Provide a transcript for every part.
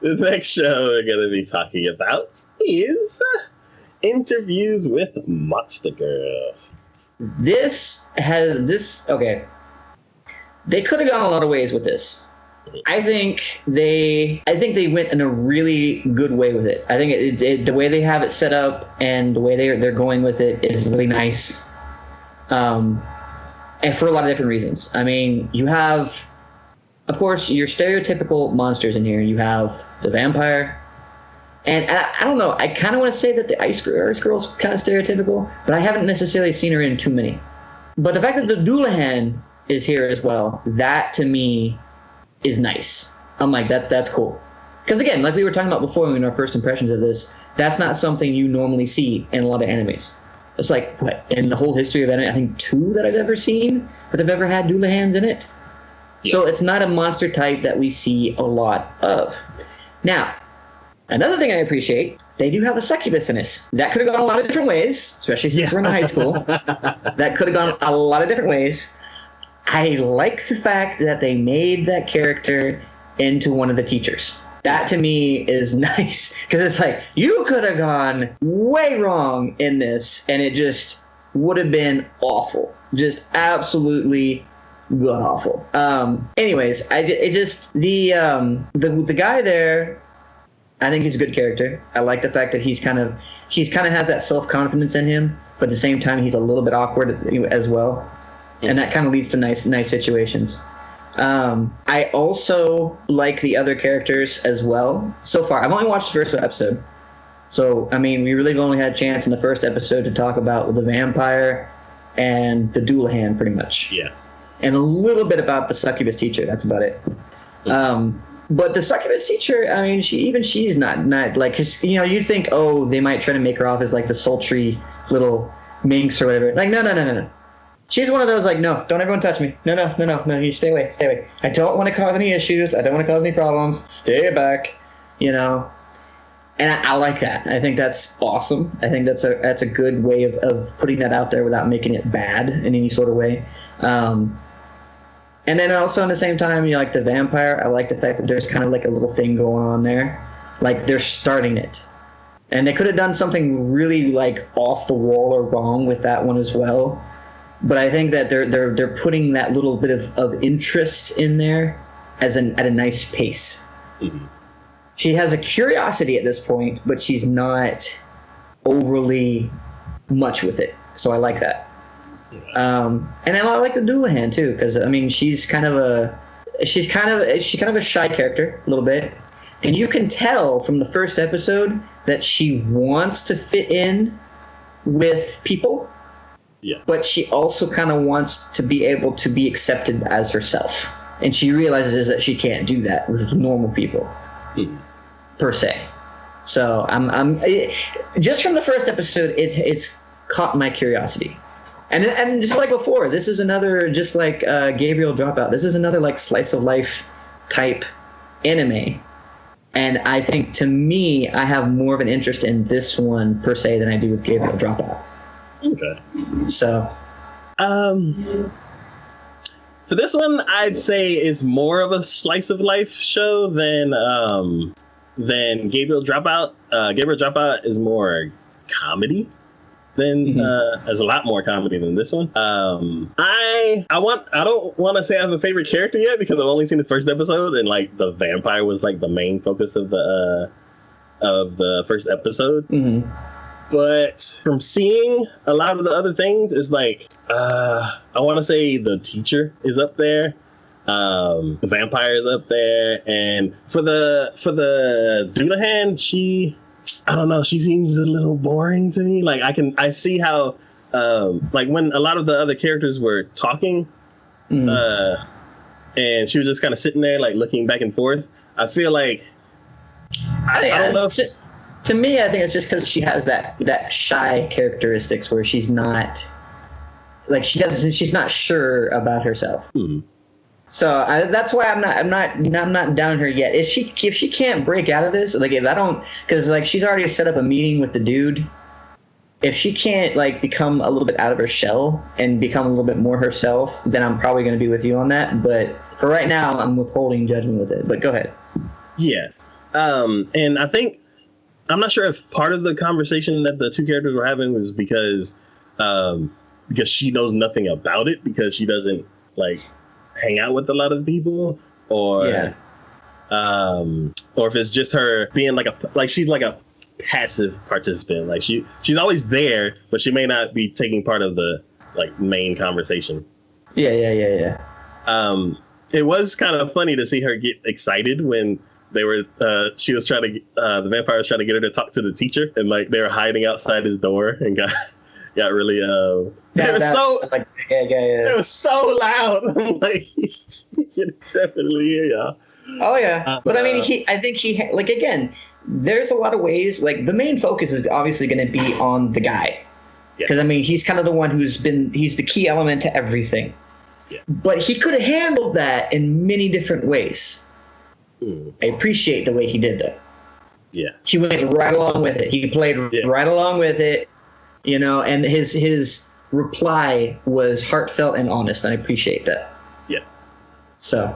The next show we're going to be talking about is Interviews with Monster Girls. Okay. They could have gone a lot of ways with this. I think they went in a really good way with it. I think the way they have it set up and the way they're going with it is really nice. And for a lot of different reasons. I mean, you have, of course, your stereotypical monsters in here. You have the vampire. And I don't know. I kind of want to say that the Ice Girl's kind of stereotypical, but I haven't necessarily seen her in too many. But the fact that the Doulahan is here as well, that to me is nice. I'm like, that's cool. Because again, like we were talking about before in our first impressions of this, that's not something you normally see in a lot of animes. It's like, what, in the whole history of anime, I think 2 that I've ever seen that have ever had Doulahans in it. Yeah. So it's not a monster type that we see a lot of. Now, another thing I appreciate, they do have a succubus in this. That could have gone a lot of different ways, especially since we're in high school. That could have gone a lot of different ways. I like the fact that they made that character into one of the teachers. That to me is nice, because it's like, you could have gone way wrong in this, and it just would have been awful. Just absolutely god-awful. Anyways, the guy there, I think he's a good character. I like the fact that he's kind of has that self-confidence in him, but at the same time, he's a little bit awkward as well. And that kind of leads to nice situations. I also like the other characters as well. So far, I've only watched the first episode. So, I mean, we really only had a chance in the first episode to talk about the vampire and the Doulahan, pretty much. Yeah. And a little bit about the succubus teacher. That's about it. But the succubus teacher, I mean, she's not like, cause, you know, you'd think, oh, they might try to make her off as like the sultry little minx or whatever. Like, no. She's one of those, like, no, don't everyone touch me. No, you stay away. I don't want to cause any issues. I don't want to cause any problems. Stay back, you know. And I like that. I think that's awesome. I think that's a good way of putting that out there without making it bad in any sort of way. And then also, at the same time, you know, like the vampire, I like the fact that there's kind of like a little thing going on there. Like, they're starting it. And they could have done something really, like, off the wall or wrong with that one as well. But I think that they're putting that little bit of interest in there at a nice pace. Mm-hmm. She has a curiosity at this point, but she's not overly much with it. So I like that. Yeah. And then I like the Doulahan too, because I mean she's kind of a shy character a little bit, and you can tell from the first episode that she wants to fit in with people. Yeah. But she also kind of wants to be able to be accepted as herself. And she realizes that she can't do that with normal people, per se. So I'm just from the first episode, it's caught my curiosity. And just like before, this is another, just like Gabriel Dropout, this is another like slice of life type anime. And I think, to me, I have more of an interest in this one, per se, than I do with Gabriel Dropout. Okay. So, for this one, I'd say it's more of a slice of life show than Gabriel Dropout. Gabriel Dropout is more comedy than has a lot more comedy than this one. I don't want to say I have a favorite character yet, because I've only seen the first episode, and like the vampire was like the main focus of the first episode. Mm-hmm. But from seeing a lot of the other things, it's like, I want to say the teacher is up there. The vampire is up there. And for the Doulahan, I don't know, she seems a little boring to me. Like, I see how, like when a lot of the other characters were talking, and she was just kind of sitting there, like looking back and forth. I feel like, I don't know if... To me, I think it's just because she has that shy characteristics where she's not, like, she's not sure about herself. Mm-hmm. So that's why I'm not down her yet. If she can't break out of this, like, if I don't, because like she's already set up a meeting with the dude. If she can't like become a little bit out of her shell and become a little bit more herself, then I'm probably going to be with you on that. But for right now, I'm withholding judgment with it. But go ahead. Yeah. And I think I'm not sure if part of the conversation that the two characters were having was because she knows nothing about it because she doesn't like hang out with a lot of people, or if it's just her being she's like a passive participant. Like she's always there, but she may not be taking part of the like main conversation. Yeah. It was kind of funny to see her get excited when they were she was trying to the vampire was trying to get her to talk to the teacher, and like they were hiding outside his door and got really it was so loud. I'm like, you can definitely hear y'all. Oh yeah, but I mean, I think again, there's a lot of ways. Like the main focus is obviously going to be on the guy, because I mean he's kind of the one he's the key element to everything. Yeah. But he could have handled that in many different ways. I appreciate the way he did that. Yeah, he went right along with it. He played right along with it, and his reply was heartfelt and honest. I appreciate that. Yeah. So.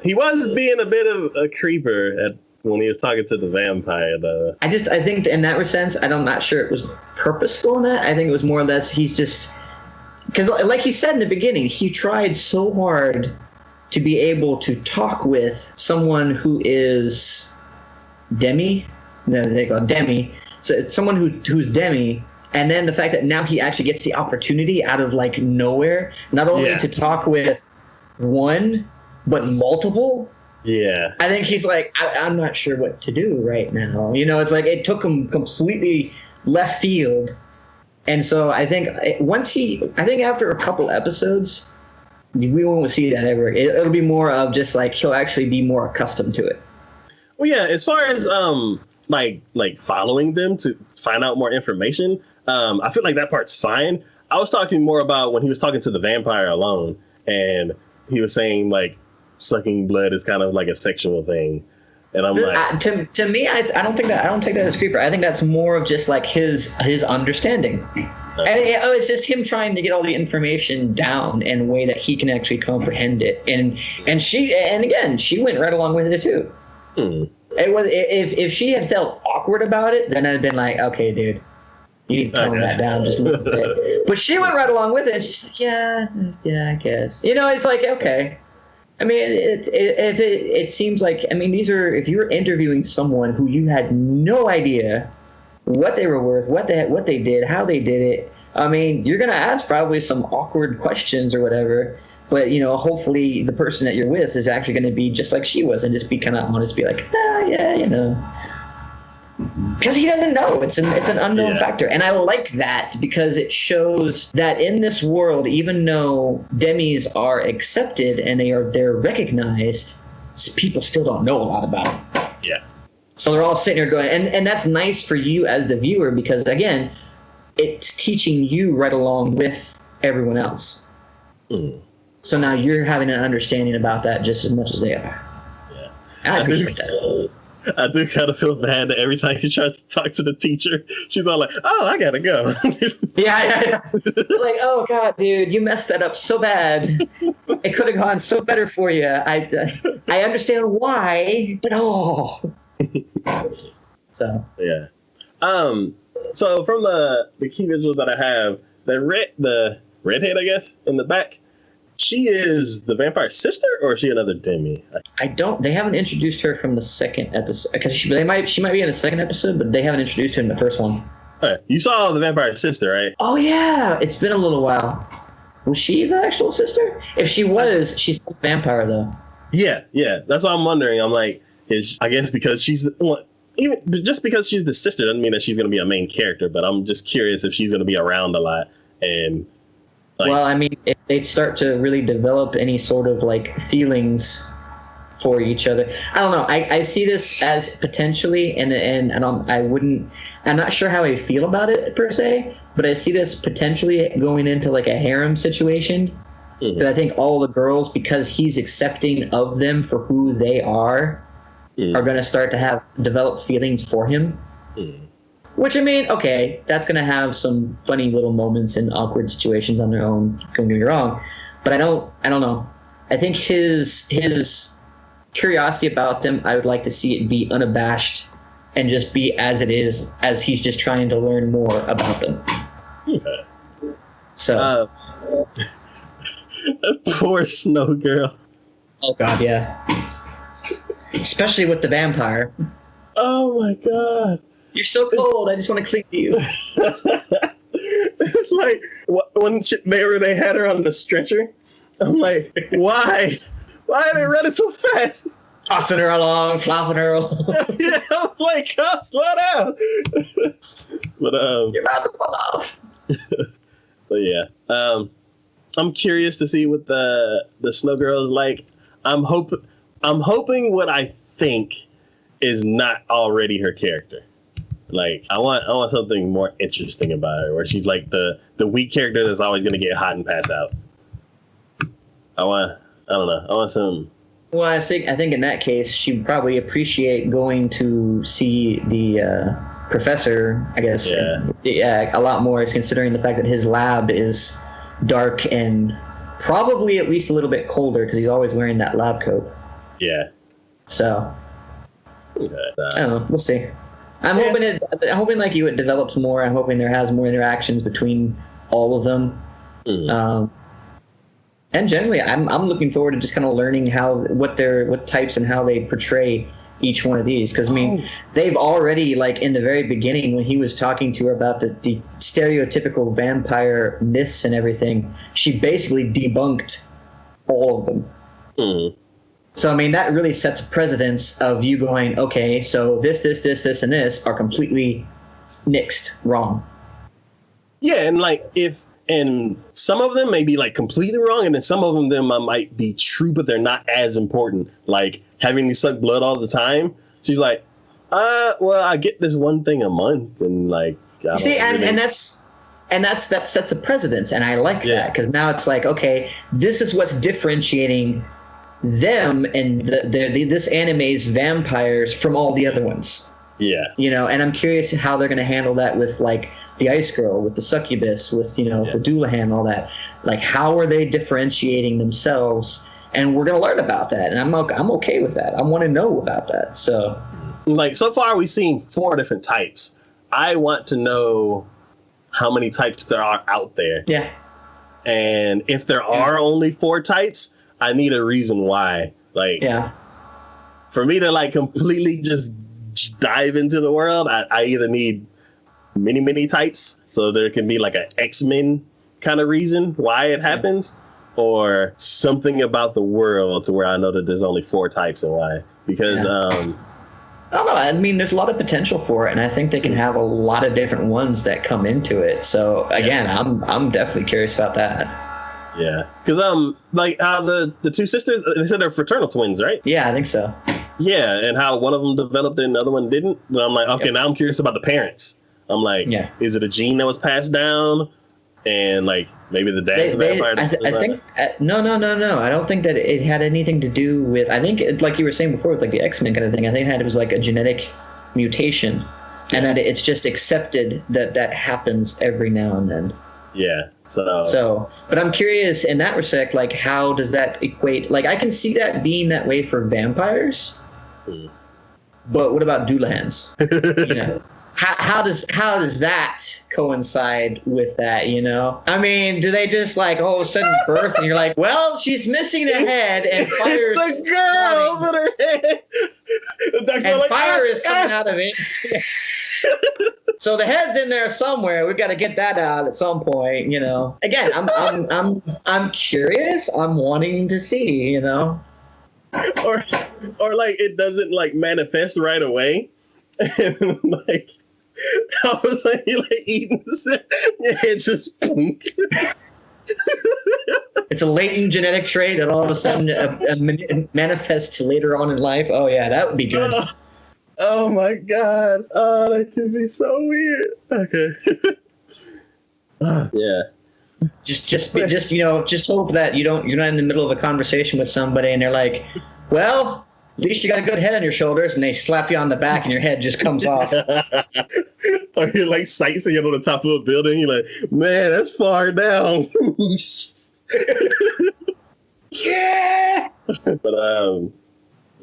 He was being a bit of a creeper when he was talking to the vampire, though. I think in that sense, I'm not sure it was purposeful in that. I think it was more or less he's just... Because like he said in the beginning, he tried so hard to be able to talk with someone who is Demi. No, they go Demi. So it's someone who's Demi. And then the fact that now he actually gets the opportunity out of like nowhere, not only to talk with one, but multiple. Yeah. I think he's like, I'm not sure what to do right now. It's like it took him completely left field. And so I think after a couple episodes, we won't see that ever. It'll be more of just like he'll actually be more accustomed to it. Well, yeah, as far as like following them to find out more information, I feel like that part's fine. I was talking more about when he was talking to the vampire alone, and he was saying like sucking blood is kind of like a sexual thing, and I'm like, to me, I don't take that as creeper. I think that's more of just like his understanding, and it's just him trying to get all the information down in a way that he can actually comprehend it. And she went right along with it too. It was if she had felt awkward about it, then I'd have been like, okay, dude, you need to tone that down just a little bit. But she went right along with it. And she's like, yeah, I guess. It's like, okay. I mean, it seems like, I mean, if you were interviewing someone who you had no idea what they were worth, what they did, how they did it, I mean, you're going to ask probably some awkward questions or whatever. But, hopefully the person that you're with is actually going to be just like she was and just be kind of honest, be like, because he doesn't know. It's an unknown factor. And I like that because it shows that in this world, even though demis are accepted and they're recognized, people still don't know a lot about them. Yeah. So they're all sitting here going, and that's nice for you as the viewer because, again, it's teaching you right along with everyone else. So now you're having an understanding about that just as much as they are. Yeah. And I appreciate that. I do kind of feel bad that every time he tries to talk to the teacher, she's all like, oh, I gotta go. Yeah. Like, oh, God, dude, you messed that up so bad. It could have gone so better for you. I understand why, but So. Yeah. So from the key visual that I have, the redhead, I guess, in the back, she is the vampire's sister, or is she another Demi? They haven't introduced her from the second episode, because she might be in the second episode, but they haven't introduced her in the first one. You saw the vampire's sister, right? Oh yeah, it's been a little while. Was she the actual sister? If she was, she's a vampire though. Yeah, that's what I'm wondering. I'm like, I guess because she's even just because she's the sister doesn't mean that she's going to be a main character, but I'm just curious if she's going to be around a lot. And well, I mean, if they start to really develop any sort of like feelings for each other, I don't know. I see this as potentially, and I'm not sure how I feel about it per se, but I see this potentially going into like a harem situation. Because I think all the girls, because he's accepting of them for who they are going to start to develop feelings for him. Which, I mean, okay, that's going to have some funny little moments and awkward situations on their own, don't get me wrong. But I don't know. I think his curiosity about them. I would like to see it be unabashed and just be as it is, as he's just trying to learn more about them. Okay. So. Poor Snow Girl. Oh God, yeah. Especially with the vampire. Oh my God. You're so cold. I just want to cling to you. It's like when they had her on the stretcher. I'm like, why? Why are they running so fast? Tossing her along, flopping her along. Yeah, I'm like, oh, slow down. But You're about to fall off. But yeah, I'm curious to see what the Snow Girl is like. I'm hoping what I think is not already her character. Like I want something more interesting about her, where she's like the weak character that's always gonna get hot and pass out. I don't know. I want some. Well, I think in that case, she'd probably appreciate going to see the professor, I guess. Yeah, a lot more, is considering the fact that his lab is dark and probably at least a little bit colder because he's always wearing that lab coat. Yeah. So. Okay. I don't know. We'll see. I'm hoping like it develops more. I'm hoping there has more interactions between all of them. Mm. And generally, I'm looking forward to just kind of learning what types and how they portray each one of these. Because I mean, they've already, like in the very beginning when he was talking to her about the stereotypical vampire myths and everything, she basically debunked all of them. Mm. So I mean, that really sets a precedence of you going, okay, so this, and this are completely nixed, wrong. Yeah, and some of them may be like completely wrong, and then some of them might be true, but they're not as important. Like having to suck blood all the time. She's like, well, I get this one thing a month, and like, I see, really... and that sets a precedence, and I like that because now it's like, okay, this is what's differentiating them and this anime's vampires from all the other ones. Yeah. You know, and I'm curious how they're going to handle that with like the Ice Girl, with the Succubus, with, you know, the Doulahan, all that. Like, how are they differentiating themselves? And we're going to learn about that. And I'm okay with that. I want to know about that. So, like, so far we've seen 4 different types. I want to know how many types there are out there. Yeah. And if there are only 4 types, I need a reason why. Like, for me to like completely just dive into the world, I either need many types, so there can be like an X-Men kind of reason why it happens, or something about the world to where I know that there's only 4 types and why. Because I don't know. I mean, there's a lot of potential for it, and I think they can have a lot of different ones that come into it. So again, I'm definitely curious about that. Yeah, because like the 2 sisters, they said they're fraternal twins, right? Yeah, I think so. Yeah, and how one of them developed and the other one didn't. But I'm like, okay, now I'm curious about the parents. I'm like, is it a gene that was passed down? And like maybe the dad's a vampire. I think no. I don't think that it had anything to do with. I think like you were saying before with like the X-Men kind of thing. I think it was like a genetic mutation, and that it's just accepted that happens every now and then. Yeah. So, but I'm curious in that respect, like how does that equate? Like I can see that being that way for vampires, but what about Doulahans? You know, how does that coincide with that? You know, I mean, do they just like all of a sudden birth and you're like, well, she's missing a head and fire. It's a girl with her head. And like, fire is coming out of it. So the head's in there somewhere. We've got to get that out at some point, you know. Again, I'm curious. I'm wanting to see, you know. Or like it doesn't like manifest right away. And like I was like, you like eating this, your head just boom. It's a latent genetic trait that all of a sudden manifests later on in life. Oh yeah, that would be good. Oh my God! Oh, that could be so weird. Okay. Yeah. Just you know, just hope that you're not in the middle of a conversation with somebody and they're like, well, at least you got a good head on your shoulders, and they slap you on the back and your head just comes off. Or you're like sightseeing on the top of a building. You're like, man, that's far down. Yeah. But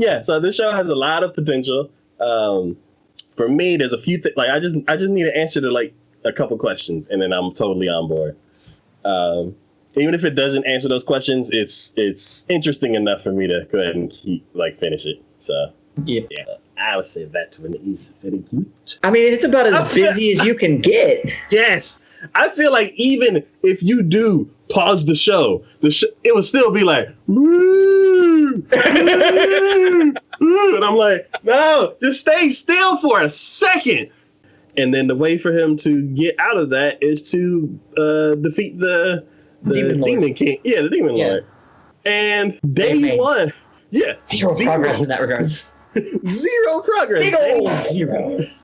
Yeah, so this show has a lot of potential. For me, there's a few things. Like, I just need an answer to like a couple questions, and then I'm totally on board. Even if it doesn't answer those questions, it's interesting enough for me to go ahead and finish it. So yeah, I would say that to an is very good. I mean, it's about as busy as you can get. Yes, I feel like even if you do pause the show, it will still be like, woo, woo, woo. And I'm like, no, just stay still for a second. And then the way for him to get out of that is to defeat the Demon King. Yeah, the Demon Lord. And day one. Yeah. Zero progress in that regard. Zero progress. Big old zero.